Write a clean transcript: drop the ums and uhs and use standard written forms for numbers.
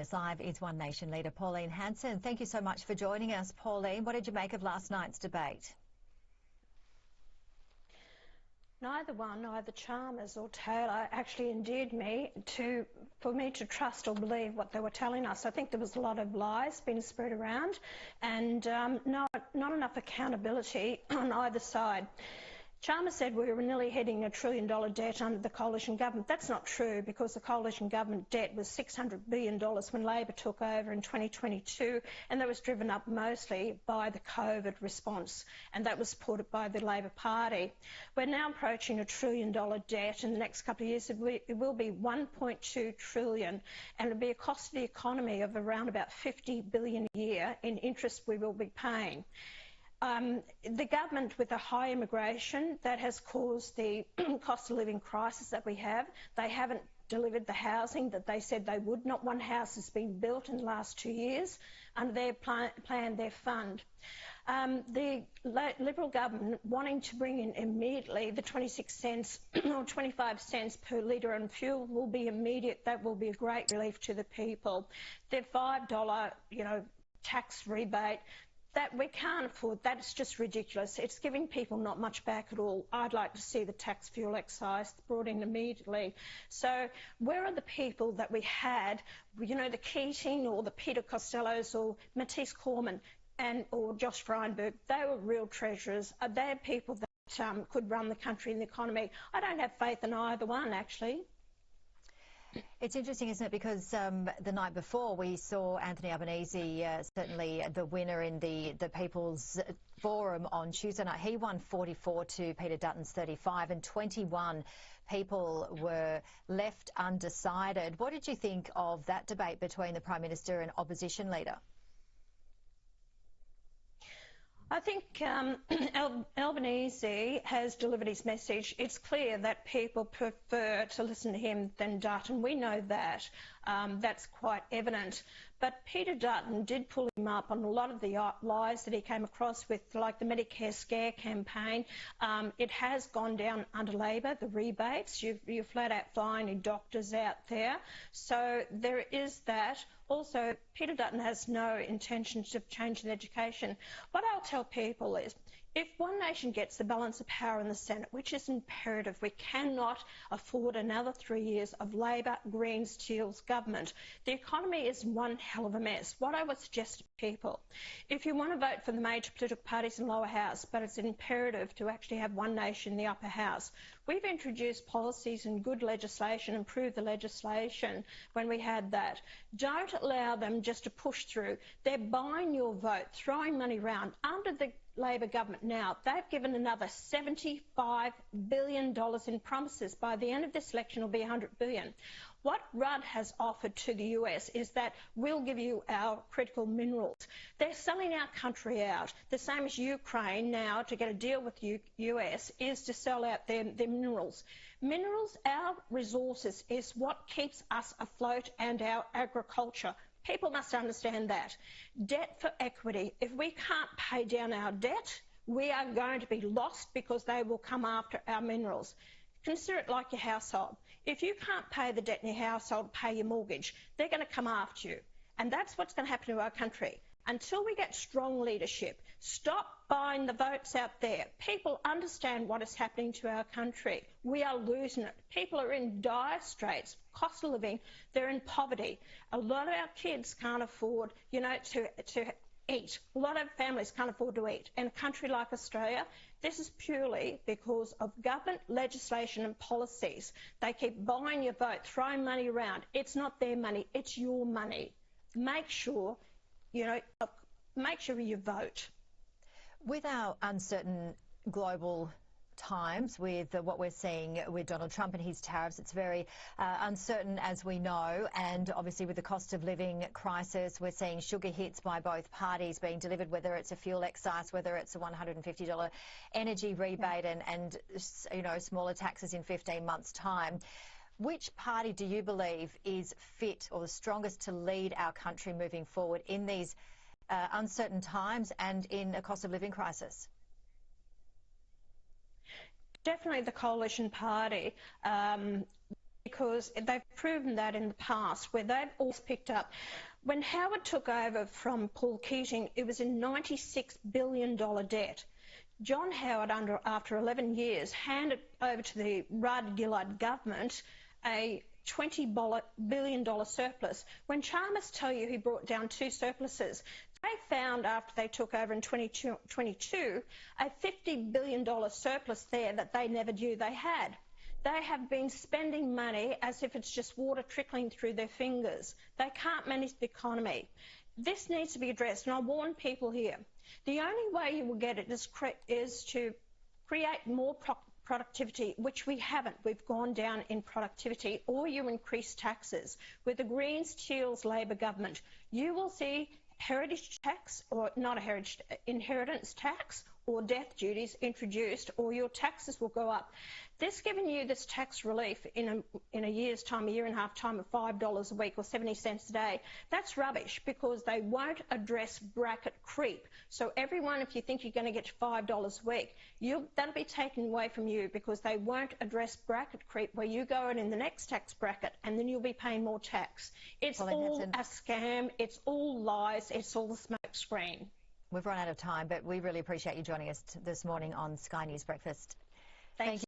us live is One Nation Leader Pauline Hanson. Thank you so much for joining us, Pauline. What did you make of last night's debate? Neither one, either Chalmers or Taylor, actually endeared me for me to trust or believe what they were telling us. I think there was a lot of lies being spread around and not enough accountability on either side. Chalmers said we were nearly heading $1 trillion debt under the coalition government. That's not true, because the coalition government debt was $600 billion when Labor took over in 2022, and that was driven up mostly by the COVID response, and that was supported by the Labor Party. We're now approaching $1 trillion debt in the next couple of years. It will be $1.2 trillion, and it'll be a cost to the economy of around about $50 billion a year in interest we will be paying. The government, with a high immigration, that has caused the cost of living crisis that we have. They haven't delivered the housing that they said they would. Not one house has been built in the last 2 years under their plan, their fund. The Liberal government wanting to bring in immediately the 26 cents or 25 cents per litre on fuel will be immediate. That will be a great relief to the people. Their $5, tax rebate, that we can't afford. That's just ridiculous. It's giving people not much back at all. I'd like to see the tax fuel excise brought in immediately. So where are the people that we had, the Keating or the Peter Costellos or Matisse Cormann or Josh Frydenberg? They were real treasurers. They're people that could run the country and the economy. I don't have faith in either one, actually. It's interesting, isn't it, because the night before we saw Anthony Albanese, certainly the winner in the People's Forum on Tuesday night. He won 44 to Peter Dutton's 35, and 21 people were left undecided. What did you think of that debate between the Prime Minister and Opposition Leader? I think Albanese has delivered his message. It's clear that people prefer to listen to him than Dutton. We know that. That's quite evident. But Peter Dutton did pull him up on a lot of the lies that he came across with, like the Medicare scare campaign. It has gone down under Labor, the rebates. You're flat out flying doctors out there. So there is that. Also, Peter Dutton has no intentions of changing education. What I'll tell people is, if One Nation gets the balance of power in the Senate, which is imperative, we cannot afford another 3 years of Labor, Greens, Teals government. The economy is one hell of a mess. What I would suggest to people, if you want to vote for the major political parties in the lower house, but it's imperative to actually have One Nation in the upper house, we've introduced policies and good legislation, improved the legislation when we had that. Don't allow them just to push through. They're buying your vote, throwing money around. Under the Labor government now, they've given another $75 billion in promises. By the end of this election, it'll be $100 billion. What Rudd has offered to the US is that we'll give you our critical minerals. They're selling our country out. The same as Ukraine now, to get a deal with the US, is to sell out their minerals. Minerals, our resources, is what keeps us afloat, and our agriculture. People must understand that. Debt for equity. If we can't pay down our debt, we are going to be lost, because they will come after our minerals. Consider it like your household. If you can't pay the debt in your household, pay your mortgage, they're going to come after you. And that's what's going to happen to our country. Until we get strong leadership, stop buying the votes out there. People understand what is happening to our country. We are losing it. People are in dire straits. Cost of living, they're in poverty. A lot of our kids can't afford, to eat. A lot of families can't afford to eat. In a country like Australia, this is purely because of government legislation and policies. They keep buying your vote, throwing money around. It's not their money, it's your money. Make sure you vote. With our uncertain global times, with what we're seeing with Donald Trump and his tariffs, it's very uncertain, as we know, and obviously with the cost of living crisis, we're seeing sugar hits by both parties being delivered, whether it's a fuel excise, whether it's a $150 energy rebate, and smaller taxes in 15 months' time. Which party do you believe is fit or the strongest to lead our country moving forward in these uncertain times and in a cost of living crisis? Definitely the coalition party. because they've proven that in the past, where they've always picked up. When Howard took over from Paul Keating, it was a $96 billion debt. John Howard, after 11 years, handed over to the Rudd-Gillard government a $20 billion surplus. When Chalmers tell you he brought down 2 surpluses, they found after they took over in 2022 a $50 billion surplus there that they never knew they had. They have been spending money as if it's just water trickling through their fingers. They can't manage the economy. This needs to be addressed, and I warn people here. The only way you will get it is to create more productivity, which we haven't. We've gone down in productivity, or you increase taxes. With the Greens-Teals Labor government, you will see heritage tax, or not a heritage, inheritance tax, or death duties introduced, or your taxes will go up. This giving you this tax relief in a year's time, a year and a half time, of $5 a week or 70 cents a day, that's rubbish, because they won't address bracket creep. So everyone, if you think you're going to get $5 a week, that'll be taken away from you, because they won't address bracket creep, where you go in the next tax bracket and then you'll be paying more tax. It's all a scam. It's all lies. It's all the smoke screen. We've run out of time, but we really appreciate you joining us this morning on Sky News Breakfast. Thank you.